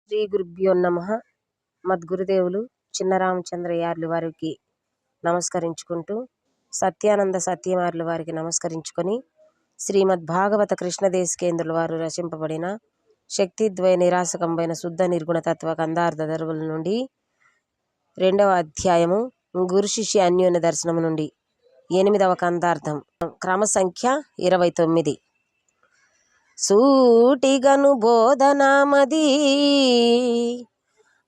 శ్రీ గురుభ్యో నమః. మద్గురుదేవులు చిన్నరామచంద్రయార్లు వారికి నమస్కరించుకుంటూ, సత్యానంద సత్యమార్లు వారికి నమస్కరించుకొని, శ్రీమద్ భాగవత కృష్ణదేశికేంద్రుల వారు రచింపబడిన శక్తిద్వయ నిరాసకంబైన శుద్ధ నిర్గుణ తత్వ కందార్థ దరువుల నుండి 2వ అధ్యాయము గురు శిష్య అన్యోన్య దర్శనము నుండి 8వ కందార్థం, క్రమ సంఖ్య 29. సూటిగను బోధనామది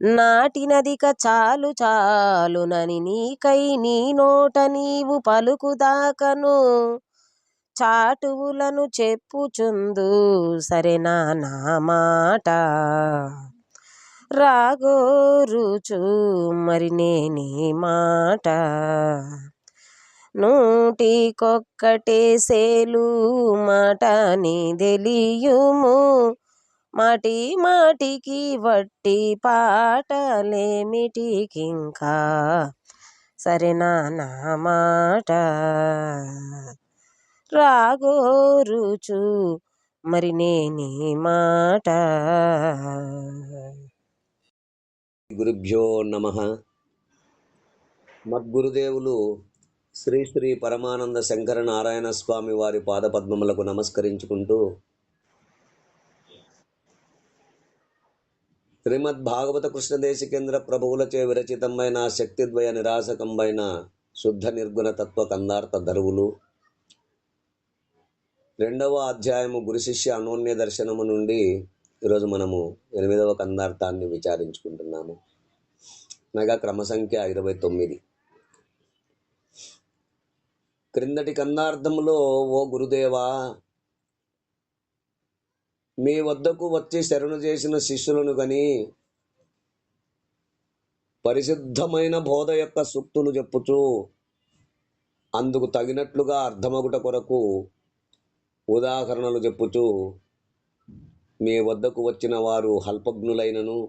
నాటినదిక చాలు చాలునని నీకై నీ నోట నీవు పలుకుదాకను చాటువులను చెప్పుచుందు సరేనా నా మాట రాగోరుచు మరి నేనీ మాట నూటికొక్కటే సేలు మాట నీ తెలియుము మాటి మాటికి వట్టి పాటలేమిటికింకా సరేనా నా మాట రాగోరుచు మరి నేనీ మాట. గురుభ్యో నమః. మద్గురుదేవులు శ్రీ శ్రీ పరమానంద శంకర నారాయణ స్వామి వారి పాదపద్మములకు నమస్కరించుకుంటూ, శ్రీమద్ భాగవత కృష్ణదేశికేంద్ర ప్రభువులచే విరచితమైన శక్తిద్వయ నిరాసకంబైన శుద్ధ నిర్గుణ తత్వ కందార్థ దరువులు 2వ అధ్యాయము గురు శిష్య అనోన్య దర్శనము నుండి ఈరోజు మనము 8వ కందార్థాన్ని విచారించుకుంటున్నాము, అనగా క్రమ సంఖ్య 29. క్రిందటి కందార్థములో, ఓ గురుదేవా, మీ వద్దకు వచ్చి శరణు చేసిన శిష్యులను గని పరిశుద్ధమైన బోధ యొక్క సూక్తులు చెప్పుచు అందుకు తగినట్లుగా అర్థమగుట కొరకు ఉదాహరణలు చెప్పుచు మీ వద్దకు వచ్చిన వారు అల్పజ్ఞులైనను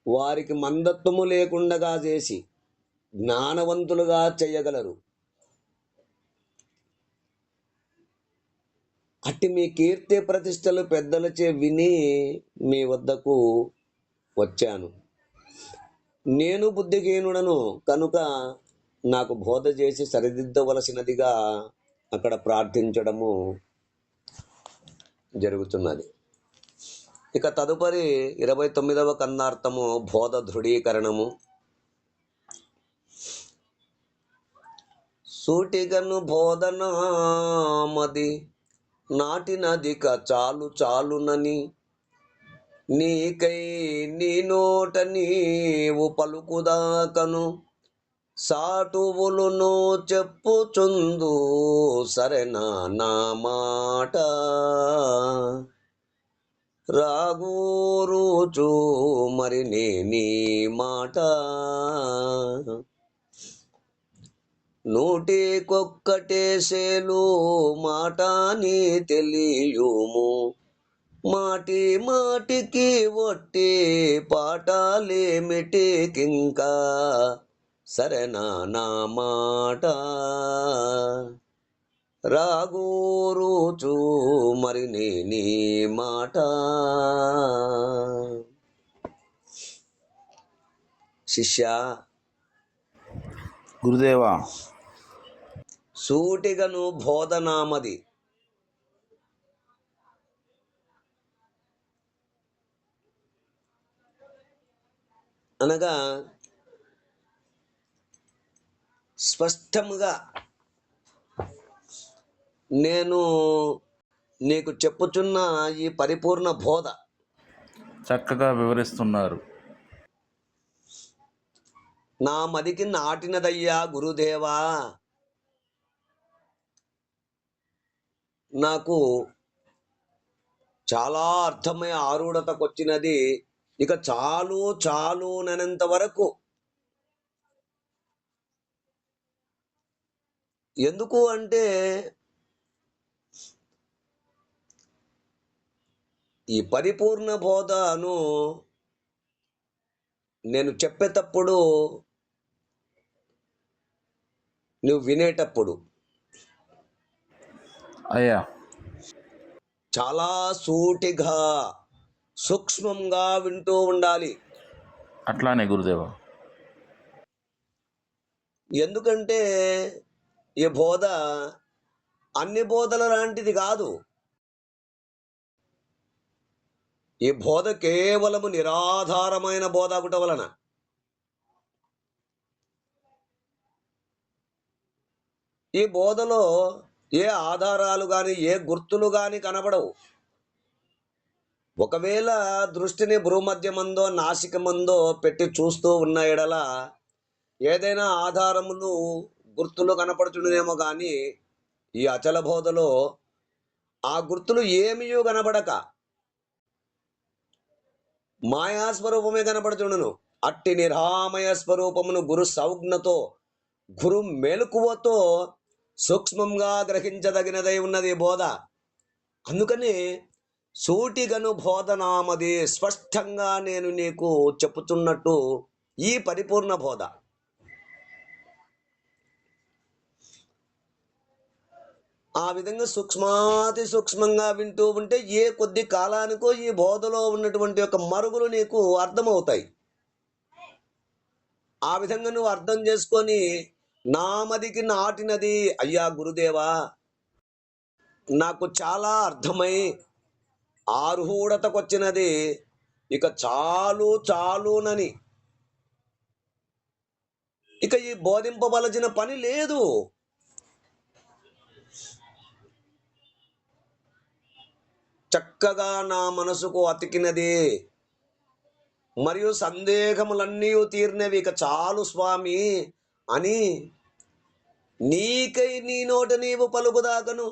వారికి మందత్వము లేకుండగా చేసి జ్ఞానవంతులుగా చేయగలరు. అట్టి మీ కీర్తి ప్రతిష్టలు పెద్దలచే విని మీ వద్దకు వచ్చాను. నేను బుద్ధిహీనుడను కనుక నాకు బోధ చేసి సరిదిద్దవలసినదిగా అక్కడ ప్రార్థించడము జరుగుతున్నది. ఇక తదుపరి 29వ కందార్థము బోధ దృఢీకరణము. సూటిగను బోధనామది నాటినదిక చాలు చాలునని నీకై నీ నోట నీవు పలుకుదాకను సాటువులును చెప్పుచుందు సరేనా నా మాట రాగూరుచు మరి నేనీ మాట నూటికొక్కటే సేలు మాట నీ తెలియుము మాటి మాటికి వట్టి పాటలేమిటికింకా సరేనా నా మాట రాగూరుచు మరి నేనీ మాట. శిష్య, గురుదేవా, సూటిగను బోధనామది అనగా స్పష్టంగా నేను నీకు చెప్పుచున్న ఈ పరిపూర్ణ బోధ చక్కగా వివరిస్తున్నారు. నా మదికి నాటినదయ్యా గురుదేవా. నాకు చాలా అర్థమై ఆరూఢతకొచ్చినది. ఇక చాలు చాలు ననంత వరకు. ఎందుకు అంటే ఈ పరిపూర్ణ బోధను నేను చెప్పేటప్పుడు, నువ్వు వినేటప్పుడు అయ్యా, చాలా సూటిగా సూక్ష్మంగా వింటూ ఉండాలి. అట్లానే గురుదేవ. ఎందుకంటే ఈ బోధ అన్ని బోధల లాంటిది కాదు. ఈ బోధ కేవలము నిరాధారమైన బోధ ఒకట వలన ఈ బోధలో ఏ ఆధారాలు గాని ఏ గుర్తులు గాని కనబడవు. ఒకవేళ దృష్టిని భ్రూమధ్యమందో నాసికమందో పెట్టి చూస్తూ ఉన్న ఎడల ఏదైనా ఆధారములు గుర్తులు కనపడుచుండేమో కానీ ఈ అచల బోధలో ఆ గుర్తులు ఏమీయూ కనబడక మాయాస్వరూపమే కనపడుచుండును. అట్టి నిరామయ స్వరూపమును గురు సంజ్ఞతో గురు మెలకువతో సూక్ష్మంగా గ్రహించదగినదై ఉన్నది బోధ. అందుకని సూటిగను బోధనామది, స్పష్టంగా నేను నీకు చెప్పుతున్నట్టు ఈ పరిపూర్ణ బోధ. ఆ విధంగా సూక్ష్మాతి సూక్ష్మంగా వింటూ ఉంటే ఏ కొద్ది కాలానికో ఈ బోధలో ఉన్నటువంటి యొక్క మరుగులు నీకు అర్థమవుతాయి. ఆ విధంగా నువ్వు అర్థం చేసుకొని నామదికి నాటినది, అయ్యా గురుదేవా నాకు చాలా అర్థమై ఆర్హూఢతకొచ్చినది, ఇక చాలునని ఇక ఈ బోధింపవలసిన పని లేదు. చక్కగా నా మనసుకు అతికినది మరియు సందేహములన్నీ తీరినవి, ఇక చాలు స్వామి అని నీకై నీ నోట నీవు పలుకుదాకను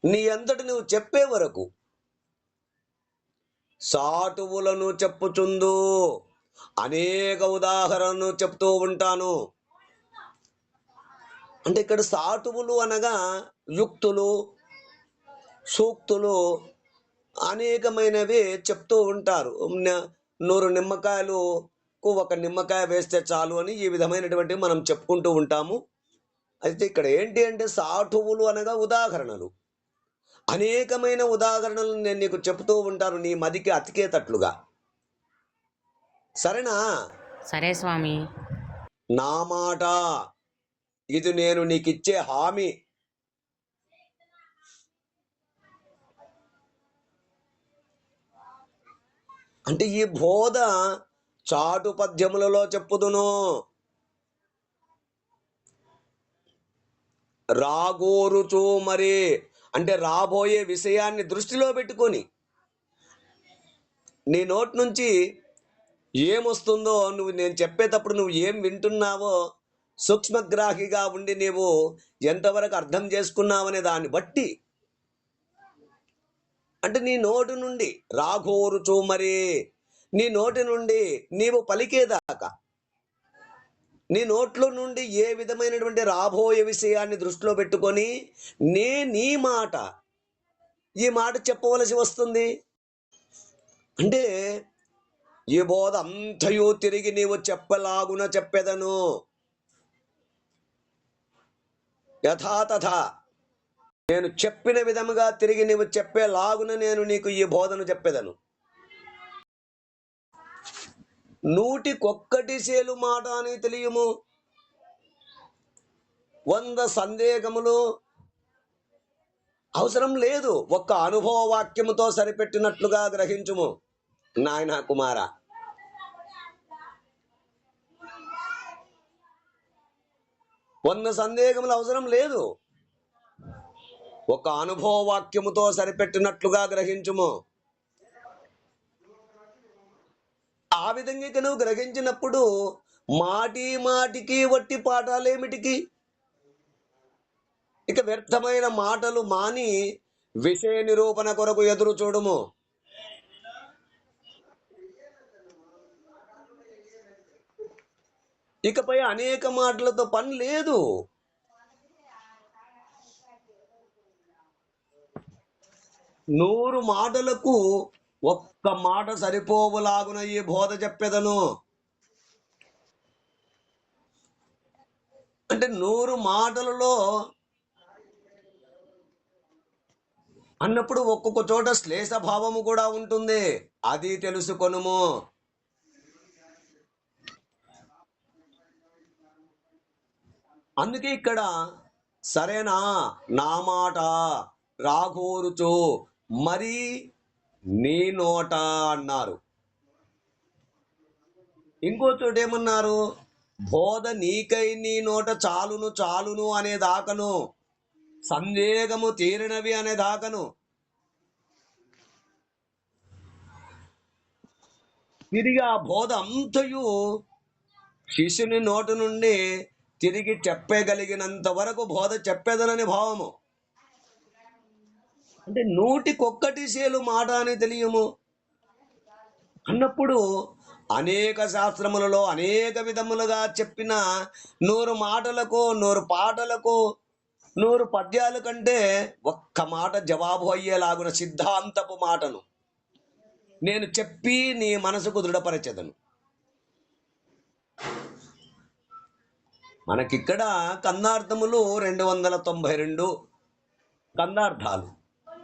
నీ అంతటి నువ్వు చెప్పే వరకు సాటువులను చెప్పుచుందు అనేక ఉదాహరణలు చెప్తూ ఉంటాను. అంటే ఇక్కడ సాటువులు అనగా యుక్తులు, సూక్తులు అనేకమైనవి చెప్తూ ఉంటారు. 100 నిమ్మకాయలకు 1 నిమ్మకాయ వేస్తే చాలు అని ఈ విధమైనటువంటి మనం చెప్పుకుంటూ ఉంటాము. అయితే ఇక్కడ ఏంటి అంటే సాటువులు అనగా ఉదాహరణలు, అనేకమైన ఉదాహరణలు నేను నీకు చెప్తూ ఉంటాను నీ మదికి అతికేటట్లుగా. సరేనా? సరే స్వామి. నా మాట ఇది నేను నీకిచ్చే హామీ. అంటే ఈ బోధ చాటు పద్యములలో చెప్పుదును, రాగోరుచు మరి అంటే రాబోయే విషయాన్ని దృష్టిలో పెట్టుకొని నీ నోటి నుంచి ఏమొస్తుందో నువ్వు నేను చెప్పేటప్పుడు నువ్వు ఏం వింటున్నావో సూక్ష్మగ్రాహిగా ఉండి నీవు ఎంతవరకు అర్థం చేసుకున్నావనే దాన్ని బట్టి, అంటే నీ నోటి నుండి రాఘోరుచు మరి నీ నోటి నుండి నీవు పలికేదాకా నీ నోట్లో నుండి ఏ విధమైనటువంటి రాబోయే విషయాన్ని దృష్టిలో పెట్టుకొని నీ మాట ఈ మాట చెప్పవలసి వస్తుంది. అంటే ఈ బోధ అంతయు తిరిగి నీవు చెప్పలాగున చెప్పెదను, యథాతథ నేను చెప్పిన విధముగా తిరిగి నీవు చెప్పేలాగున నేను నీకు ఈ బోధను చెప్పెదను. 100 సేలు మాట అని తెలియము, 100 సందేహములు అవసరం లేదు. ఒక్క అనుభవ వాక్యముతో సరిపెట్టినట్లుగా గ్రహించుము నాయన కుమార. వంద సందేహములు అవసరం లేదు, ఒక అనుభవ వాక్యముతో సరిపెట్టినట్లుగా గ్రహించుము. ఆ విధంగా ఇక నువ్వు గ్రహించినప్పుడు మాటికి వట్టి పాఠాలేమిటికి, ఇక వ్యర్థమైన మాటలు మాని విషయ నిరూపణ కొరకు ఎదురు చూడుము. ఇకపై అనేక మాటలతో పని లేదు. నూరు మాటలకు ఒక్క మాట సరిపోవులాగున ఈ బోధ చెప్పెదను. అంటే 100 మాటలలో అన్నప్పుడు ఒక్కొక్క చోట శ్లేష భావము కూడా ఉంటుంది, అది తెలుసుకొనుము. అందుకే ఇక్కడ సరేనా నా మాట రాఘోరుచు మరి నీ నోట అన్నారు. ఇంకో చోట ఏమన్నారు? బోధ నీకై నీ నోట చాలును చాలును అనే దాకను, సందేహము తీరినవి అనే దాకను, తిరిగి ఆ బోధ అంతయు శిష్యుని నోటి నుండి తిరిగి చెప్పగలిగినంత వరకు బోధ చెప్పేదనని భావము. అంటే నూటికొక్కటి సేలు మాట అని తెలియము అన్నప్పుడు అనేక శాస్త్రములలో అనేక విధములుగా చెప్పిన 100 మాటలకు 100 పాటలకు 100 పద్యాల కంటే ఒక్క మాట జవాబు అయ్యేలాగున సిద్ధాంతపు మాటను నేను చెప్పి నీ మనసుకు దృఢపరచెదను. మనకిక్కడ కందార్థములు 292 కందార్థాలు,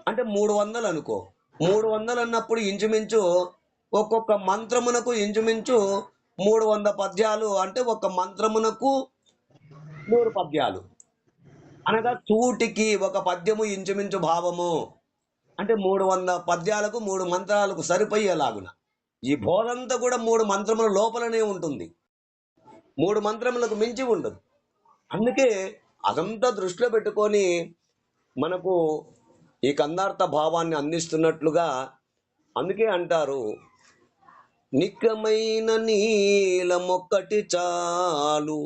అంటే 300 అనుకో. 300 అన్నప్పుడు ఇంచుమించు ఒక్కొక్క మంత్రమునకు ఇంచుమించు 300 పద్యాలు, అంటే ఒక మంత్రమునకు 100 పద్యాలు, అనగా సూటికి ఒక పద్యము ఇంచుమించు భావము, అంటే 300 పద్యాలకు 3 మంత్రాలకు సరిపోయేలాగున. ఈ బోధంతా కూడా 3 మంత్రముల లోపలనే ఉంటుంది, 3 మంత్రములకు మించి ఉండదు. అందుకే అదంతా దృష్టిలో పెట్టుకొని మనకు ఈ కందార్థ భావాన్ని అందిస్తున్నట్లుగా. అందుకే అంటారు, నిక్కమైన నీలమొక్కటి చాలు,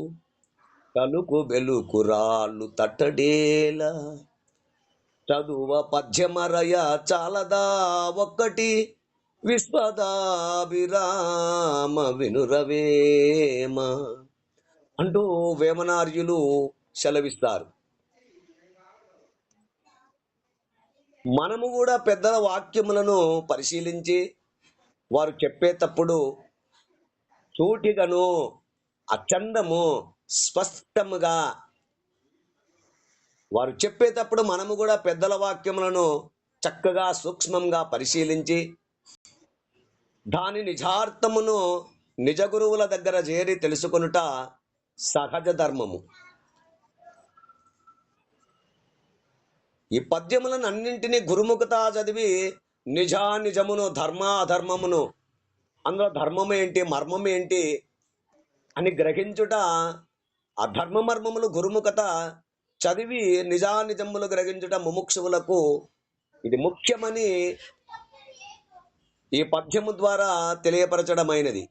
తలుకు బెలుకు రాళ్ళు తట్టడేల, చదువ పద్యమరయ చాలదా ఒక్కటి, విశ్వదాభిరామ వినురవేమ అంటూ వేమనార్యులు సెలవిస్తారు. మనము కూడా పెద్దల వాక్యములను పరిశీలించి వారు చెప్పేటప్పుడు సూటిగను అచందము స్పష్టముగా వారు చెప్పేటప్పుడు మనము కూడా పెద్దల వాక్యములను చక్కగా సూక్ష్మంగా పరిశీలించి దాని నిజార్థమును నిజ గురువుల దగ్గర చేరి తెలుసుకొనుట సహజ ధర్మము. ఈ పద్యములను అన్నింటినీ గురుముఖత చదివి నిజానిజమును ధర్మాధర్మమును, అందులో ధర్మం ఏంటి మర్మం ఏంటి అని గ్రహించుట, ఆ ధర్మ మర్మములు గురుముఖత చదివి నిజానిజములు గ్రహించుట ముముక్షువులకు ఇది ముఖ్యమని ఈ పద్యము ద్వారా తెలియపరచడమైనది.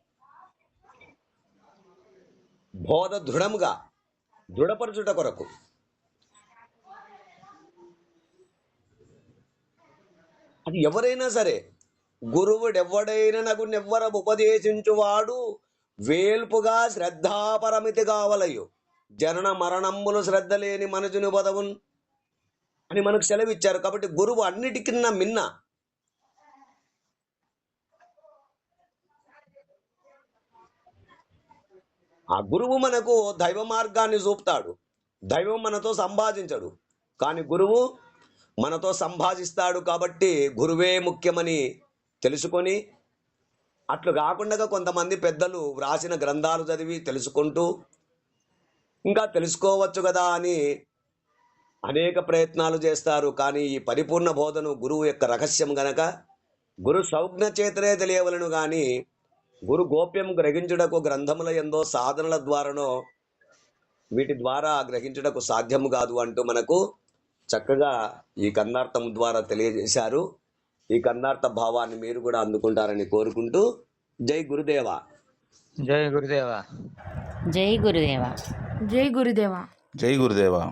బోధ దృఢపరచుట కొరకు. అది ఎవరైనా సరే, గురువుడెవ్వడైనా నాకు నెవ్వర ఉపదేశించువాడు వేల్పుగా శ్రద్ధాపరమితి కావలయు, జనన మరణంబులు శ్రద్ధ లేని మనుజుని బదవున్ అని మనకు సెలవిచ్చారు. కాబట్టి గురువు అన్నిటికన్నా మిన్న. ఆ గురువు మనకు దైవ మార్గాన్ని చూపుతాడు. దైవం మనతో సంభాషించడు, కానీ గురువు మనతో సంభాషిస్తాడు. కాబట్టి గురువే ముఖ్యమని తెలుసుకొని, అట్లు కాకుండా కొంతమంది పెద్దలు వ్రాసిన గ్రంథాలు చదివి తెలుసుకుంటూ ఇంకా తెలుసుకోవచ్చు కదా అని అనేక ప్రయత్నాలు చేస్తారు. కానీ ఈ పరిపూర్ణ బోధను గురువు యొక్క రహస్యం గనక గురు సౌజ్ఞ చేతనే తెలియవలను, కానీ గురు గోప్యం గ్రహించుటకు గ్రంథముల ఎందో సాధనల ద్వారానో వీటి ద్వారా గ్రహించుటకు సాధ్యము కాదు అంటూ మనకు చక్కగా ఈ కందార్థం ద్వారా తెలియజేశారు. ఈ కందార్థ భావాన్ని మీరు కూడా అందుకుంటారని కోరుకుంటూ, జై గురుదేవ. జై గురుదేవ. జై గురుదేవ. జై గురుదేవా. జై గురుదేవా.